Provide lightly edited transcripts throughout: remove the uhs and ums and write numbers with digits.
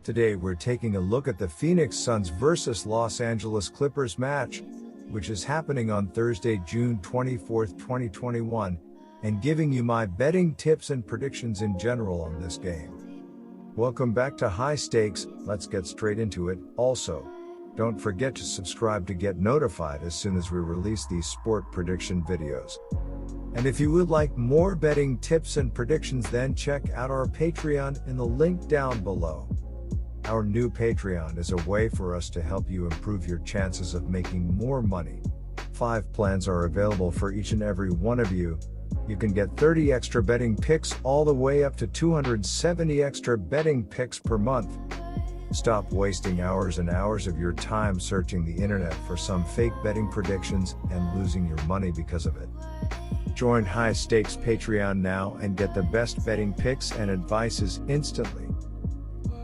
Today we're taking a look at the Phoenix Suns vs Los Angeles Clippers match, which is happening on Thursday, June 24, 2021, and giving you my betting tips and predictions in general on this game. Welcome back to High Stakes. Let's get straight into it. Also, don't forget to subscribe to get notified as soon as we release these sport prediction videos. And if you would like more betting tips and predictions, then check out our Patreon in the link down below. Our new Patreon is a way for us to help you improve your chances of making more money. 5 plans are available for each and every one of you. You can get 30 extra betting picks all the way up to 270 extra betting picks per month. Stop wasting hours and hours of your time searching the internet for some fake betting predictions and losing your money because of it. Join High Stakes Patreon now and get the best betting picks and advices instantly.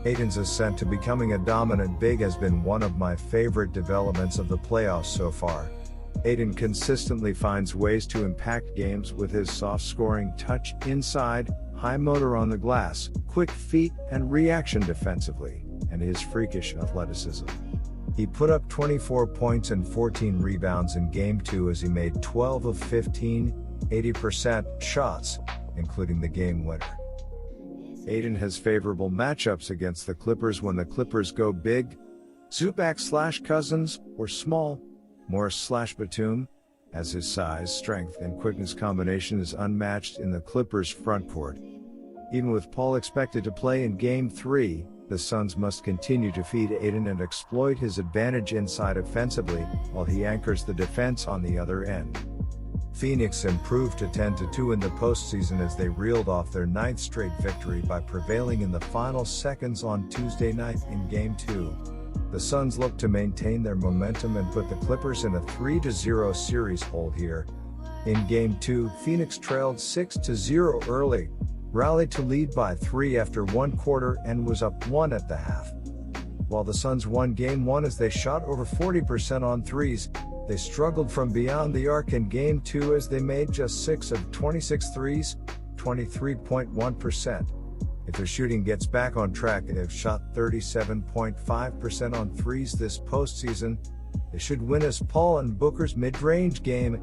Ayton's ascent to becoming a dominant big has been one of my favorite developments of the playoffs so far. Ayton consistently finds ways to impact games with his soft-scoring touch inside, high motor on the glass, quick feet and reaction defensively, and his freakish athleticism. He put up 24 points and 14 rebounds in Game 2 as he made 12 of 15, 80% shots, including the game winner. Ayton has favorable matchups against the Clippers when the Clippers go big. Zubac/Cousins, or small, Morris/Batum, as his size, strength, and quickness combination is unmatched in the Clippers' frontcourt. Even with Paul expected to play in Game 3, the Suns must continue to feed Ayton and exploit his advantage inside offensively, while he anchors the defense on the other end. Phoenix improved to 10-2 in the postseason as they reeled off their 9th straight victory by prevailing in the final seconds on Tuesday night in Game 2. The Suns look to maintain their momentum and put the Clippers in a 3-0 series hold here. In Game 2, Phoenix trailed 6-0 early, rallied to lead by 3 after one quarter and was up 1 at the half. While the Suns won Game 1 as they shot over 40% on threes, they struggled from beyond the arc in Game 2 as they made just 6 of 26 threes, 23.1%. If their shooting gets back on track, they have shot 37.5% on threes this postseason. They should win as Paul and Booker's mid-range game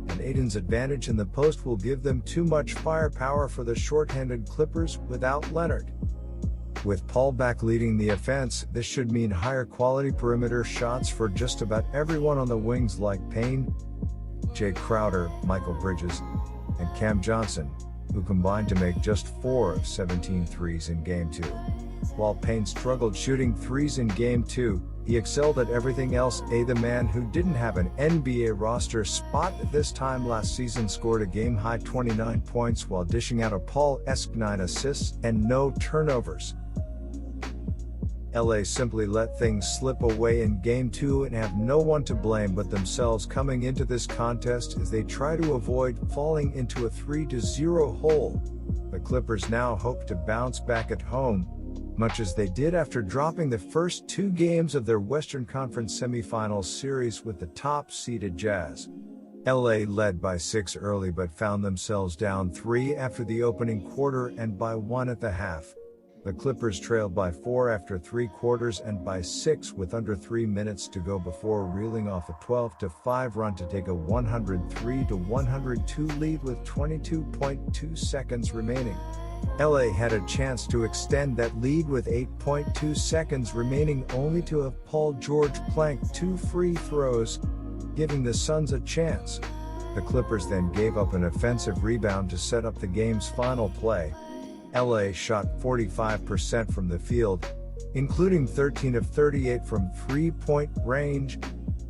and Ayton's advantage in the post will give them too much firepower for the short-handed Clippers without Leonard. With Paul back leading the offense, this should mean higher quality perimeter shots for just about everyone on the wings like Payne, Jay Crowder, Michael Bridges, and Cam Johnson, who combined to make just 4 of 17 threes in Game 2. While Payne struggled shooting threes in Game 2, he excelled at everything else. The man who didn't have an NBA roster spot at this time last season scored a game-high 29 points while dishing out a Paul-esque 9 assists and no turnovers. LA simply let things slip away in Game 2 and have no one to blame but themselves coming into this contest as they try to avoid falling into a 3-0 hole. The Clippers now hope to bounce back at home, much as they did after dropping the first 2 games of their Western Conference semifinals series with the top-seeded Jazz. LA led by 6 early but found themselves down 3 after the opening quarter and by 1 at the half. The Clippers trailed by 4 after 3 quarters and by 6 with under 3 minutes to go before reeling off a 12-5 run to take a 103-102 lead with 22.2 seconds remaining. LA had a chance to extend that lead with 8.2 seconds remaining only to have Paul George plank 2 free throws, giving the Suns a chance. The Clippers then gave up an offensive rebound to set up the game's final play. LA shot 45% from the field, including 13 of 38 from three-point range,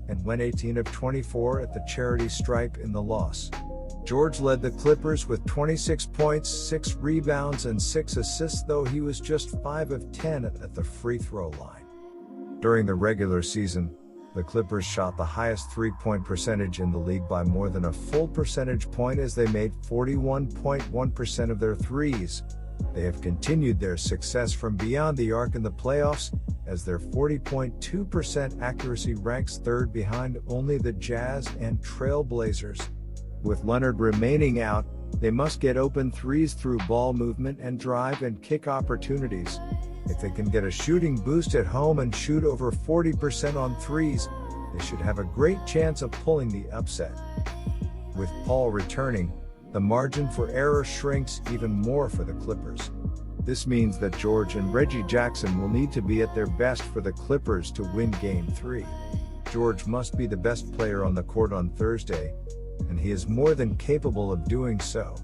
and went 18 of 24 at the charity stripe in the loss. George led the Clippers with 26 points, 6 rebounds and 6 assists, though he was just 5 of 10 at the free throw line. During the regular season, the Clippers shot the highest three-point percentage in the league by more than a full percentage point as they made 41.1% of their threes. They have continued their success from beyond the arc in the playoffs, as their 40.2% accuracy ranks 3rd behind only the Jazz and Trail Blazers. With Leonard remaining out, they must get open threes through ball movement and drive and kick opportunities. If they can get a shooting boost at home and shoot over 40% on threes, they should have a great chance of pulling the upset. With Paul returning, the margin for error shrinks even more for the Clippers. This means that George and Reggie Jackson will need to be at their best for the Clippers to win Game 3. George must be the best player on the court on Thursday, and he is more than capable of doing so.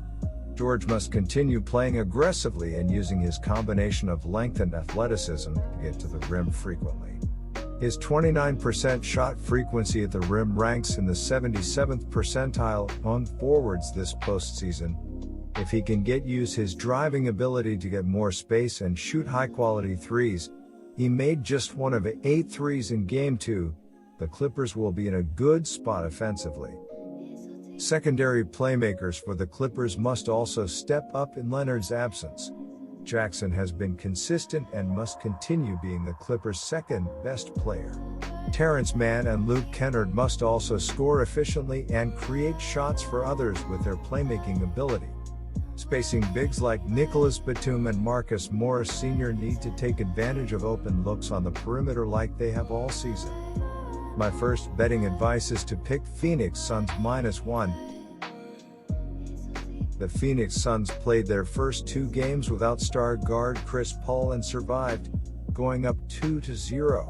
George must continue playing aggressively and using his combination of length and athleticism to get to the rim frequently. His 29% shot frequency at the rim ranks in the 77th percentile among forwards this postseason. If he can use his driving ability to get more space and shoot high-quality threes, he made just one of 8 threes in Game 2, the Clippers will be in a good spot offensively. Secondary playmakers for the Clippers must also step up in Leonard's absence. Jackson has been consistent and must continue being the Clippers' second best player. Terrence Mann and Luke Kennard must also score efficiently and create shots for others with their playmaking ability. Spacing bigs like Nicholas Batum and Marcus Morris Sr. need to take advantage of open looks on the perimeter like they have all season. My first betting advice is to pick Phoenix Suns -1. The Phoenix Suns played their first 2 games without star guard Chris Paul and survived, going up 2-0.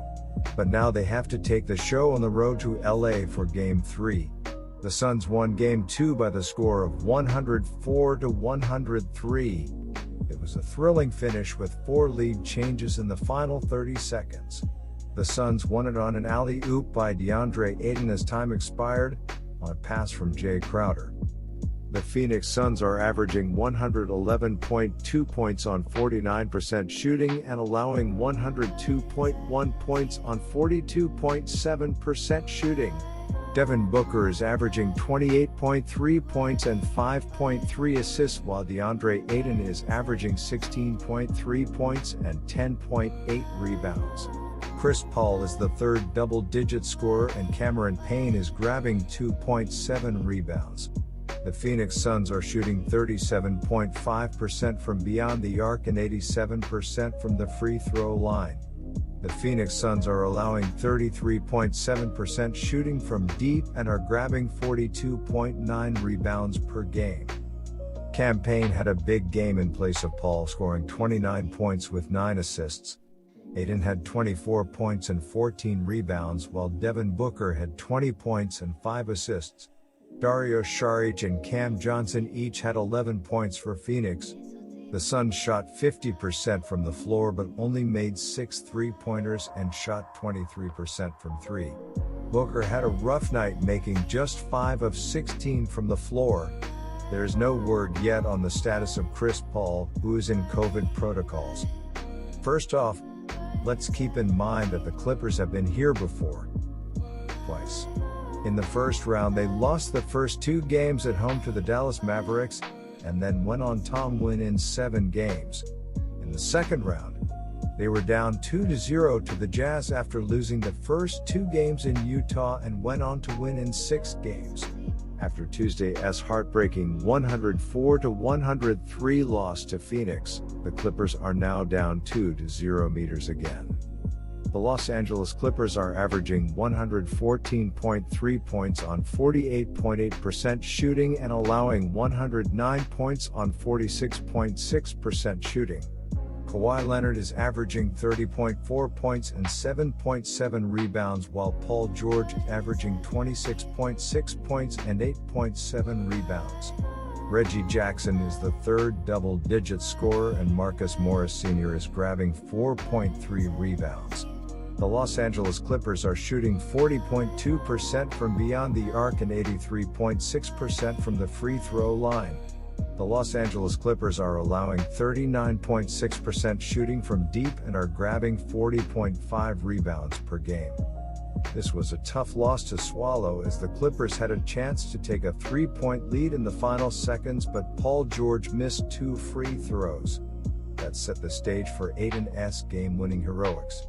But now they have to take the show on the road to LA for Game 3. The Suns won Game 2 by the score of 104-103. It was a thrilling finish with 4 lead changes in the final 30 seconds. The Suns won it on an alley-oop by DeAndre Ayton as time expired, on a pass from Jay Crowder. The Phoenix Suns are averaging 111.2 points on 49% shooting and allowing 102.1 points on 42.7% shooting. Devin Booker is averaging 28.3 points and 5.3 assists, while DeAndre Ayton is averaging 16.3 points and 10.8 rebounds. Chris Paul is the third double-digit scorer and Cameron Payne is grabbing 2.7 rebounds. The Phoenix Suns are shooting 37.5% from beyond the arc and 87% from the free throw line. The Phoenix Suns are allowing 33.7% shooting from deep and are grabbing 42.9 rebounds per game. Cam Payne had a big game in place of Paul, scoring 29 points with 9 assists. Ayton had 24 points and 14 rebounds, while Devin Booker had 20 points and 5 assists. Dario Saric and Cam Johnson each had 11 points for Phoenix. The Suns shot 50% from the floor but only made 6 three-pointers and shot 23% from 3. Booker had a rough night, making just 5 of 16 from the floor. There is no word yet on the status of Chris Paul, who is in COVID protocols. First off, let's keep in mind that the Clippers have been here before. Twice. In the first round they lost the first 2 games at home to the Dallas Mavericks, and then went on to win in 7 games. In the second round, they were down 2-0 to the Jazz after losing the first 2 games in Utah and went on to win in 6 games. After Tuesday's heartbreaking 104-103 loss to Phoenix, the Clippers are now down 2-0 again. The Los Angeles Clippers are averaging 114.3 points on 48.8% shooting and allowing 109 points on 46.6% shooting. Kawhi Leonard is averaging 30.4 points and 7.7 rebounds, while Paul George is averaging 26.6 points and 8.7 rebounds. Reggie Jackson is the third double-digit scorer and Marcus Morris Sr. is grabbing 4.3 rebounds. The Los Angeles Clippers are shooting 40.2% from beyond the arc and 83.6% from the free throw line. The Los Angeles Clippers are allowing 39.6% shooting from deep and are grabbing 40.5 rebounds per game. This was a tough loss to swallow, as the Clippers had a chance to take a 3-point lead in the final seconds, but Paul George missed 2 free throws. That set the stage for Ayton's game-winning heroics.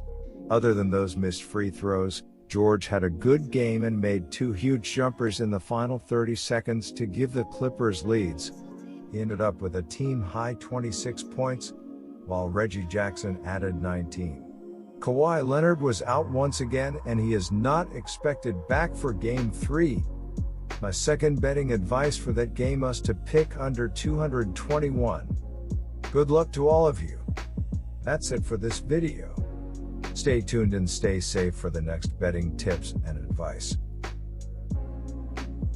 Other than those missed free throws, George had a good game and made 2 huge jumpers in the final 30 seconds to give the Clippers leads. He ended up with a team-high 26 points, while Reggie Jackson added 19. Kawhi Leonard was out once again and he is not expected back for Game 3. My second betting advice for that game is to pick under 221. Good luck to all of you. That's it for this video. Stay tuned and stay safe for the next betting tips and advice.